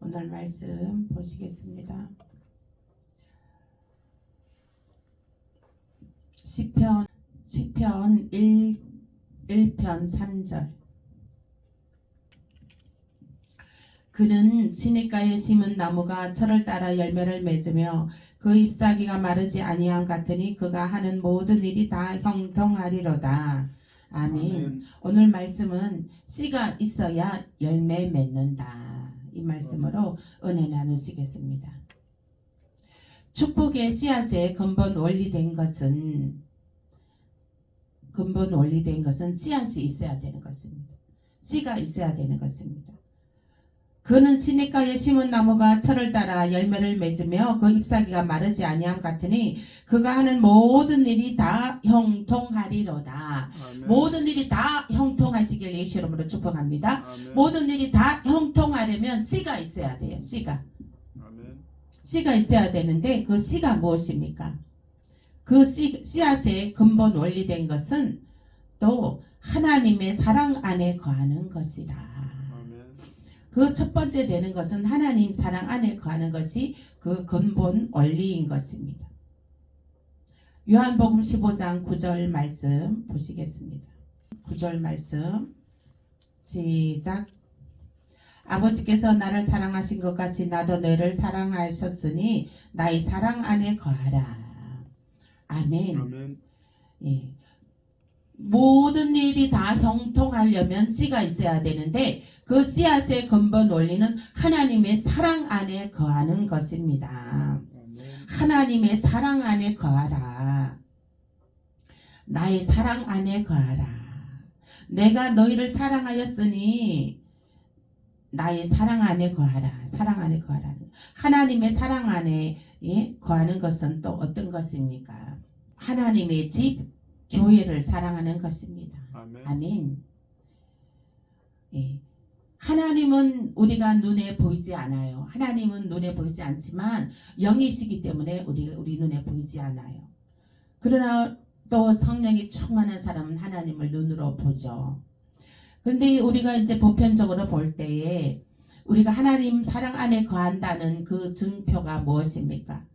오늘 말씀 보시겠습니다. 시편 1편 3절. 그는 시냇가에 심은 나무가 철을 따라 열매를 맺으며 그 잎사귀가 마르지 아니함 같으니 그가 하는 모든 일이 다 형통하리로다. 아멘. 오늘 말씀은 씨가 있어야 열매 맺는다. 이 말씀으로 은혜 나누시겠습니다. 축복의 씨앗의 근본 원리된 것은 씨앗이 있어야 되는 것입니다. 씨가 있어야 되는 것입니다. 그는 시냇가에 심은 나무가 철을 따라 열매를 맺으며 그 잎사귀가 마르지 아니함 같으니 그가 하는 모든 일이 다 형통하리로다. 아멘. 모든 일이 다 형통하시길 예수 이름으로 축복합니다. 아멘. 모든 일이 다 형통하려면 씨가 있어야 돼요. 씨가 있어야 되는데 그 씨가 무엇입니까? 그 씨앗의 근본 원리된 것은 또 하나님의 사랑 안에 거하는 것이라. 그 첫 번째 되는 것은 하나님 사랑 안에 거하는 것이 그 근본 원리인 것입니다. 요한복음 15장 9절 말씀 보시겠습니다. 9절 말씀 시작. 아버지께서 나를 사랑하신 것 같이 나도 너를 사랑하셨으니 나의 사랑 안에 거하라. 아멘. 아멘. 예. 모든 일이 다 형통하려면 씨가 있어야 되는데 그 씨앗의 근본 원리는 하나님의 사랑 안에 거하는 것입니다. 하나님의 사랑 안에 거하라. 나의 사랑 안에 거하라. 내가 너희를 사랑하였으니 나의 사랑 안에 거하라. 사랑 안에 거하라. 하나님의 사랑 안에 거하는 것은 또 어떤 것입니까? 하나님의 집 교회를 사랑하는 것입니다. 아멘. 아멘. 예. 하나님은 우리가 눈에 보이지 않아요. 하나님은 눈에 보이지 않지만 영이시기 때문에 우리 눈에 보이지 않아요. 그러나 또 성령이 충만한 사람은 하나님을 눈으로 보죠. 근데 우리가 이제 보편적으로 볼 때에 우리가 하나님 사랑 안에 거한다는 그 증표가 무엇입니까?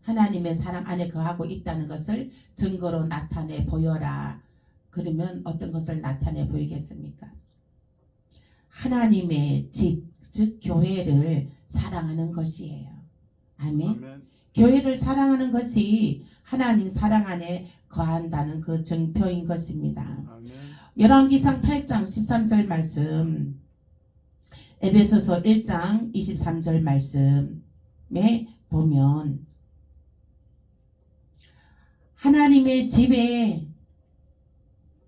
하나님의 사랑 안에 거하고 있다는 것을 증거로 나타내 보여라. 그러면 어떤 것을 나타내 보이겠습니까? 하나님의 집, 즉 교회를 사랑하는 것이에요. 아멘. 아멘. 교회를 사랑하는 것이 하나님 사랑 안에 거한다는 그 증표인 것입니다. 아멘. 열왕기상 8장 13절 말씀, 에베소서 1장 23절 말씀에 보면 하나님의 집에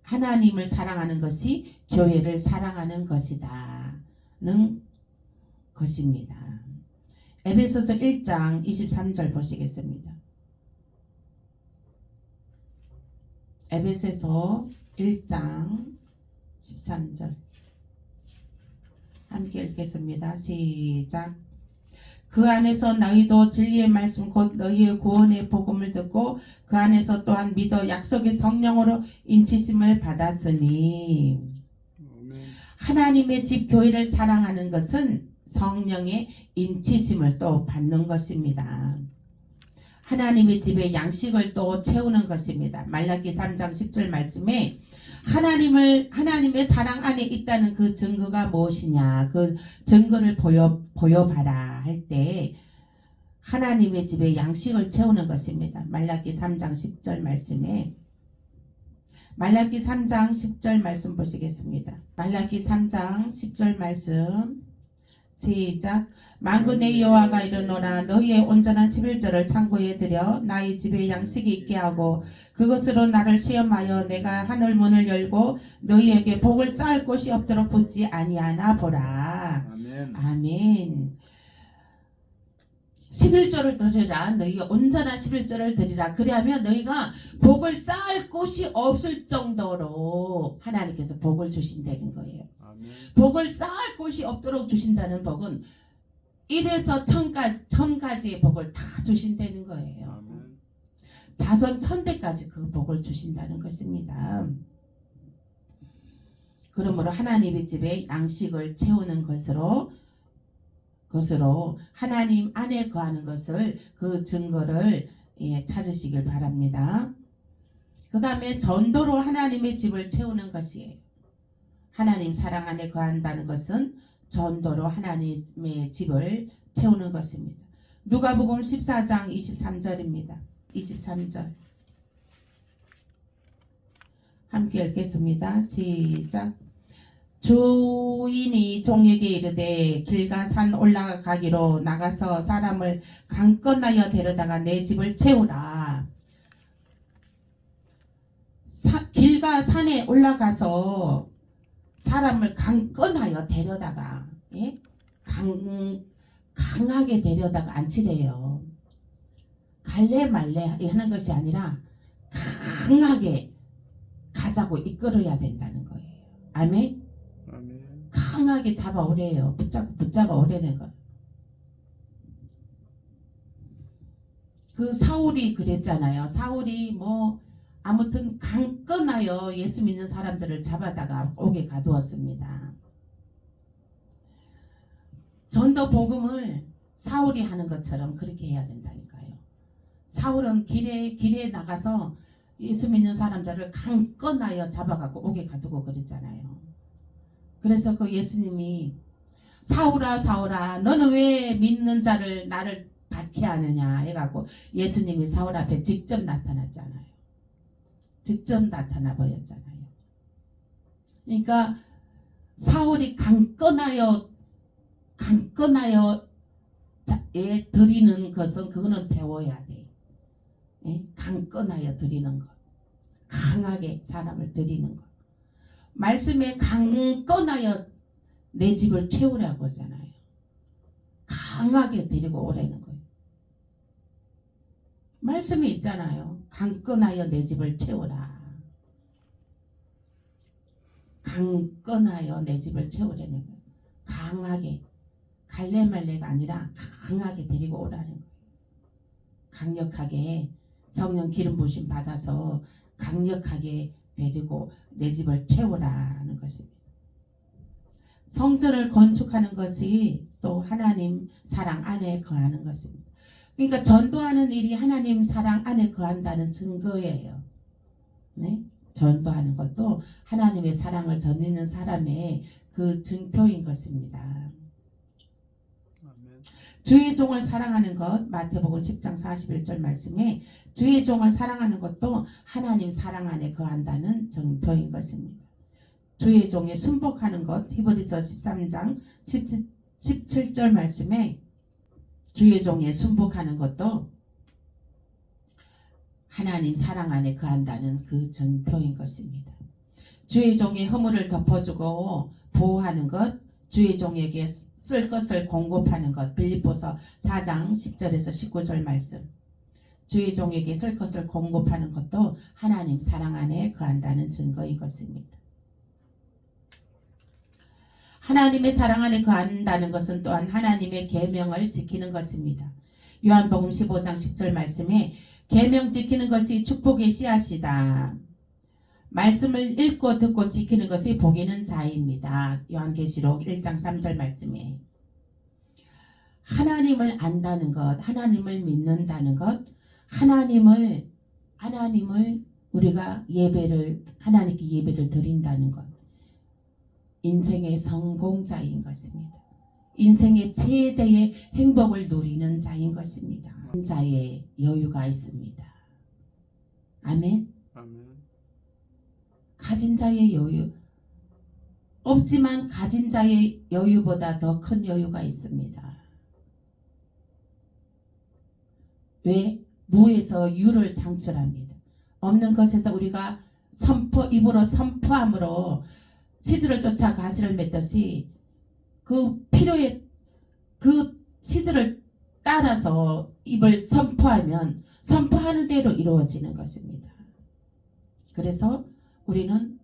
하나님을 사랑하는 것이 교회를 사랑하는 것이다는 것입니다. 에베소서 1장 23절 보시겠습니다. 에베소서 1장 13절 함께 읽겠습니다. 시작. 그 안에서 너희도 진리의 말씀 곧 너희의 구원의 복음을 듣고 그 안에서 또한 믿어 약속의 성령으로 인치심을 받았으니. 아멘. 하나님의 집 교회를 사랑하는 것은 성령의 인치심을 또 받는 것입니다. 하나님의 집에 양식을 또 채우는 것입니다. 말라기 3장 10절 말씀에 하나님의 사랑 안에 있다는 그 증거가 무엇이냐, 그 증거를 보여봐라 할 때 하나님의 집에 양식을 채우는 것입니다. 말라기 3장 10절 말씀에 말라기 3장 10절 말씀 보시겠습니다. 말라기 3장 10절 말씀 시작. 만군의 여호와가 이르노라 너희의 온전한 11절을 창고에 들여 나의 집에 양식이 있게 하고 그것으로 나를 시험하여 내가 하늘 문을 열고 너희에게 복을 쌓을 곳이 없도록 붙지 아니하나 보라. 아멘. 아멘. 11절을 드리라. 너희가 온전한 11절을 드리라. 그리하면 너희가 복을 쌓을 곳이 없을 정도로 하나님께서 복을 주신다는 거예요. 아멘. 복을 쌓을 곳이 없도록 주신다는 복은 1에서 1000가지의 복을 다 주신다는 거예요. 아멘. 자손 1000대까지 그 복을 주신다는 것입니다. 그러므로 하나님의 집에 양식을 채우는 것으로 것으로 하나님 안에 거하는 것을 그 증거를 찾으시길 바랍니다. 그 다음에 전도로 하나님의 집을 채우는 것이에요. 하나님 사랑 안에 거한다는 것은 전도로 하나님의 집을 채우는 것입니다. 누가복음 14장 23절입니다. 23절 함께 읽겠습니다. 시작. 주인이 종에게 이르되 길가 산 올라가기로 나가서 사람을 강 건너여 데려다가 내 집을 채우라. 길가 산에 올라가서 사람을 강 건너여 데려다가 강하게 데려다가 앉히래요. 갈래 말래 하는 것이 아니라 강하게 가자고 이끌어야 된다는 거예요. 아멘. 강하게 잡아오래요. 붙잡아오래는 거예요. 그 사울이 그랬잖아요. 사울이 아무튼 강건하여 예수 믿는 사람들을 잡아다가 옥에 가두었습니다. 전도 복음을 사울이 하는 것처럼 그렇게 해야 된다니까요. 사울은 길에 나가서 예수 믿는 사람들을 강건하여 잡아갖고 옥에 가두고 그랬잖아요. 그래서 그 예수님이 사울아 사울아 너는 왜 믿는 자를 나를 박해하느냐 해갖고 예수님이 사울 앞에 직접 나타났잖아요. 직접 나타나 버렸잖아요. 그러니까 사울이 강건하여 드리는 것은 그거는 배워야 돼. 강건하여 드리는 것. 강하게 사람을 드리는 것. 말씀에 강건하여 내 집을 채우라고 하잖아요. 강하게 데리고 오라는 거예요. 말씀이 있잖아요. 강건하여 내 집을 채우라. 강건하여 내 집을 채우라는 거예요. 강하게 갈래말래가 아니라 강하게 데리고 오라는 거예요. 강력하게 성령 기름 부심 받아서 강력하게 데리고 내 집을 채우라는 것입니다. 성전을 건축하는 것이 또 하나님 사랑 안에 거하는 것입니다. 그러니까 전도하는 일이 하나님 사랑 안에 거한다는 증거예요. 네? 전도하는 것도 하나님의 사랑을 덧입는 사람의 그 증표인 것입니다. 주의 종을 사랑하는 것, 마태복음 10장 41절 말씀에 주의 종을 사랑하는 것도 하나님 사랑 안에 거한다는 증표인 것입니다. 주의 종에 순복하는 것, 히브리서 13장 17절 말씀에 주의 종에 순복하는 것도 하나님 사랑 안에 거한다는 그 증표인 것입니다. 주의 종의 허물을 덮어주고 보호하는 것, 주의 종에게 쓸 것을 공급하는 것, 빌립보서 4장 10절에서 19절 말씀. 주의 종에게 쓸 것을 공급하는 것도 하나님 사랑 안에 거한다는 증거인 것입니다. 하나님의 사랑 안에 거한다는 것은 또한 하나님의 계명을 지키는 것입니다. 요한복음 15장 10절 말씀에 계명 지키는 것이 축복의 씨앗이다. 말씀을 읽고 듣고 지키는 것이 복 있는 자입니다. 요한계시록 1장 3절 말씀에 하나님을 안다는 것, 하나님을 믿는다는 것, 하나님을 우리가 하나님께 예배를 드린다는 것, 인생의 성공자인 것입니다. 인생의 최대의 행복을 누리는 자인 것입니다. 자의 여유가 있습니다. 아멘. 가진 자의 여유, 없지만 가진 자의 여유보다 더 큰 여유가 있습니다. 왜? 무에서 유를 창출합니다. 없는 것에서 우리가 입으로 선포함으로 시즈를 쫓아 가시를 맺듯이 그 필요에 그 시즈를 따라서 입을 선포하면 선포하는 대로 이루어지는 것입니다. 그래서 우리는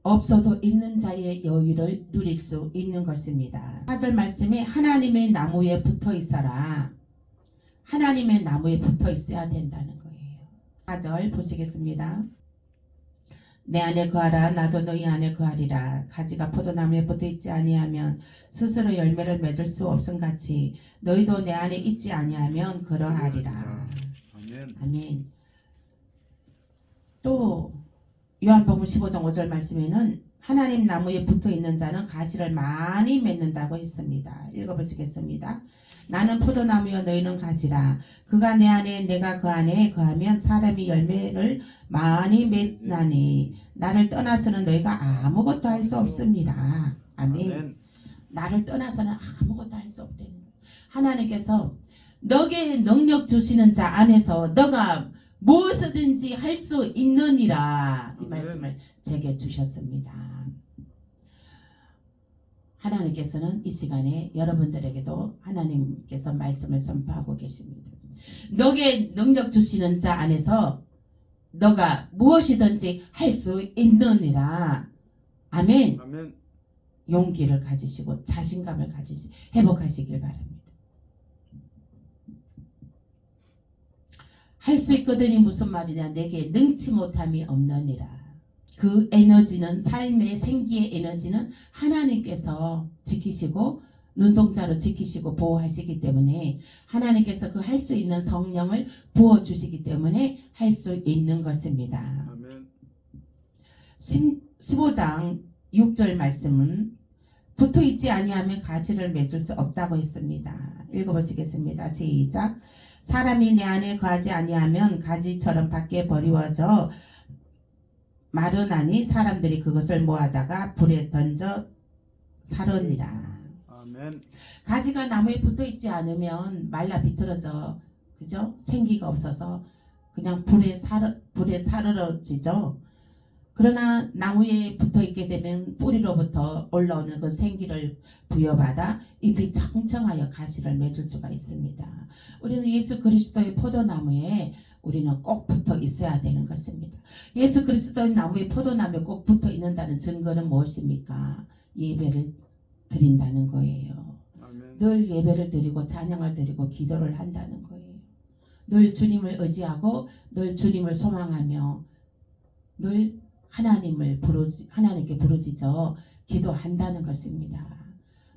없어도 있는 자의 여유를 누릴 수 있는 것입니다. 4절 말씀에 하나님의 나무에 붙어 있어라. 하나님의 나무에 붙어 있어야 된다는 거예요. 4절 보시겠습니다. 내 안에 거하라 나도 너희 안에 거하리라. 가지가 포도나무에 붙어있지 아니하면 스스로 열매를 맺을 수 없음같이 너희도 내 안에 있지 아니하면 그러하리라. 아멘. 아멘. 또 요한복음 15장 5절 말씀에는 하나님 나무에 붙어있는 자는 가시를 많이 맺는다고 했습니다. 읽어보시겠습니다. 나는 포도나무여 너희는 가지라. 그가 내 안에 내가 그 안에 거하면 사람이 열매를 많이 맺나니 나를 떠나서는 너희가 아무것도 할 수 없습니다. 아멘. 나를 떠나서는 아무것도 할 수 없다는 거예요. 하나님께서 너에게 능력 주시는 자 안에서 너가 무엇이든지 할 수 있느니라 이 말씀을 제게 주셨습니다. 하나님께서는 이 시간에 여러분들에게도 하나님께서 말씀을 선포하고 계십니다. 너에게 능력 주시는 자 안에서 너가 무엇이든지 할 수 있느니라. 아멘. 아멘. 용기를 가지시고 자신감을 회복하시길 바랍니다. 할 수 있거든이 무슨 말이냐. 내게 능치 못함이 없느니라. 그 에너지는 삶의 생기의 에너지는 하나님께서 지키시고 눈동자로 지키시고 보호하시기 때문에 하나님께서 그 할 수 있는 성령을 부어주시기 때문에 할 수 있는 것입니다. 아멘. 15장 6절 말씀은 붙어있지 아니하면 가시를 맺을 수 없다고 했습니다. 읽어보시겠습니다. 시작. 사람이 내 안에 거하지 아니하면 가지처럼 밖에 버리워져 마르나니 사람들이 그것을 모아다가 불에 던져 사르니라. 아멘. 가지가 나무에 붙어있지 않으면 말라 비틀어져, 그죠? 생기가 없어서 그냥 불에 사르러지죠. 그러나 나무에 붙어있게 되면 뿌리로부터 올라오는 그 생기를 부여받아 잎이 청청하여 가시를 맺을 수가 있습니다. 우리는 예수 그리스도의 포도나무에 우리는 꼭 붙어 있어야 되는 것입니다. 예수 그리스도의 나무에 포도나무에 꼭 붙어 있는다는 증거는 무엇입니까? 예배를 드린다는 거예요. 아멘. 늘 예배를 드리고 찬양을 드리고 기도를 한다는 거예요. 늘 주님을 의지하고 늘 주님을 소망하며 늘 하나님께 부르짖어 기도한다는 것입니다.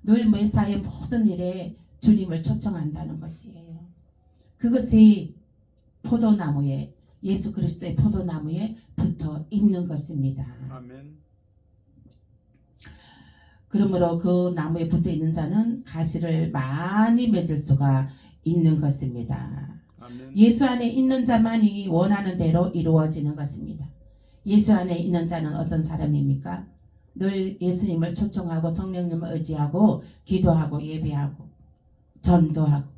늘 매사의 모든 일에 주님을 초청한다는 것이에요. 그것이 포도나무에 예수 그리스도의 포도나무에 붙어 있는 것입니다. 아멘. 그러므로 그 나무에 붙어 있는 자는 가시를 많이 맺을 수가 있는 것입니다. 아멘. 예수 안에 있는 자만이 원하는 대로 이루어지는 것입니다. 예수 안에 있는 자는 어떤 사람입니까? 늘 예수님을 초청하고 성령님을 의지하고 기도하고 예배하고 전도하고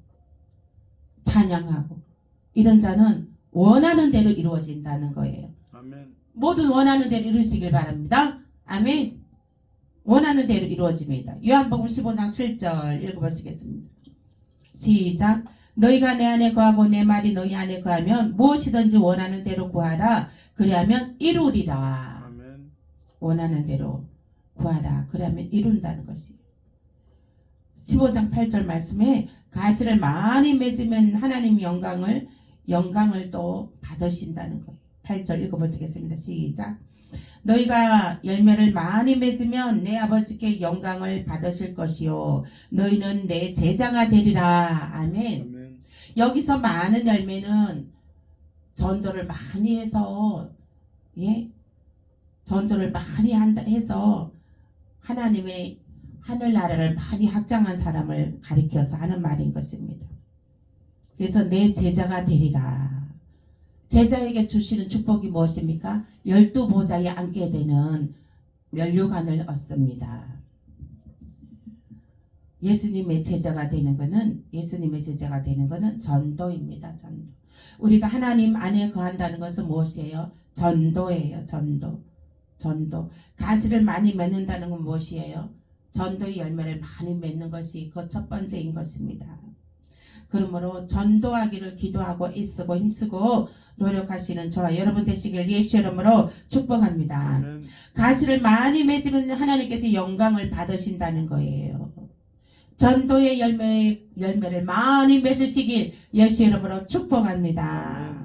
찬양하고 이런 자는 원하는 대로 이루어진다는 거예요. 아멘. 모든 원하는 대로 이루시길 바랍니다. 아멘. 원하는 대로 이루어집니다. 요한복음 15장 7절 읽어보시겠습니다. 시작. 너희가 내 안에 거하고 내 말이 너희 안에 거하면 무엇이든지 원하는 대로 구하라. 그리하면 이루리라. 아멘. 원하는 대로 구하라. 그러면 이룬다는 것이에요. 15장 8절 말씀에 가시를 많이 맺으면 하나님 영광을 또 받으신다는 거예요. 8절 읽어보시겠습니다. 시작. 너희가 열매를 많이 맺으면 내 아버지께 영광을 받으실 것이요 너희는 내 제자가 되리라. 아멘. 아멘. 여기서 많은 열매는 전도를 많이 해서 전도를 많이 해서 하나님의 하늘나라를 많이 확장한 사람을 가리켜서 하는 말인 것입니다. 그래서 내 제자가 되리라. 제자에게 주시는 축복이 무엇입니까? 12보좌에 앉게 되는 면류관을 얻습니다. 예수님의 제자가 되는 것은 전도입니다. 전도. 우리가 하나님 안에 거한다는 것은 무엇이에요? 전도예요. 전도. 가시를 많이 맺는다는 건 무엇이에요? 전도의 열매를 많이 맺는 것이 그 첫 번째인 것입니다. 그러므로 전도하기를 기도하고 애쓰고 힘쓰고 노력하시는 저와 여러분 되시길 예수 이름으로 축복합니다. 아멘. 가시를 많이 맺으면 하나님께서 영광을 받으신다는 거예요. 전도의 열매를 많이 맺으시길 예수 이름으로 축복합니다.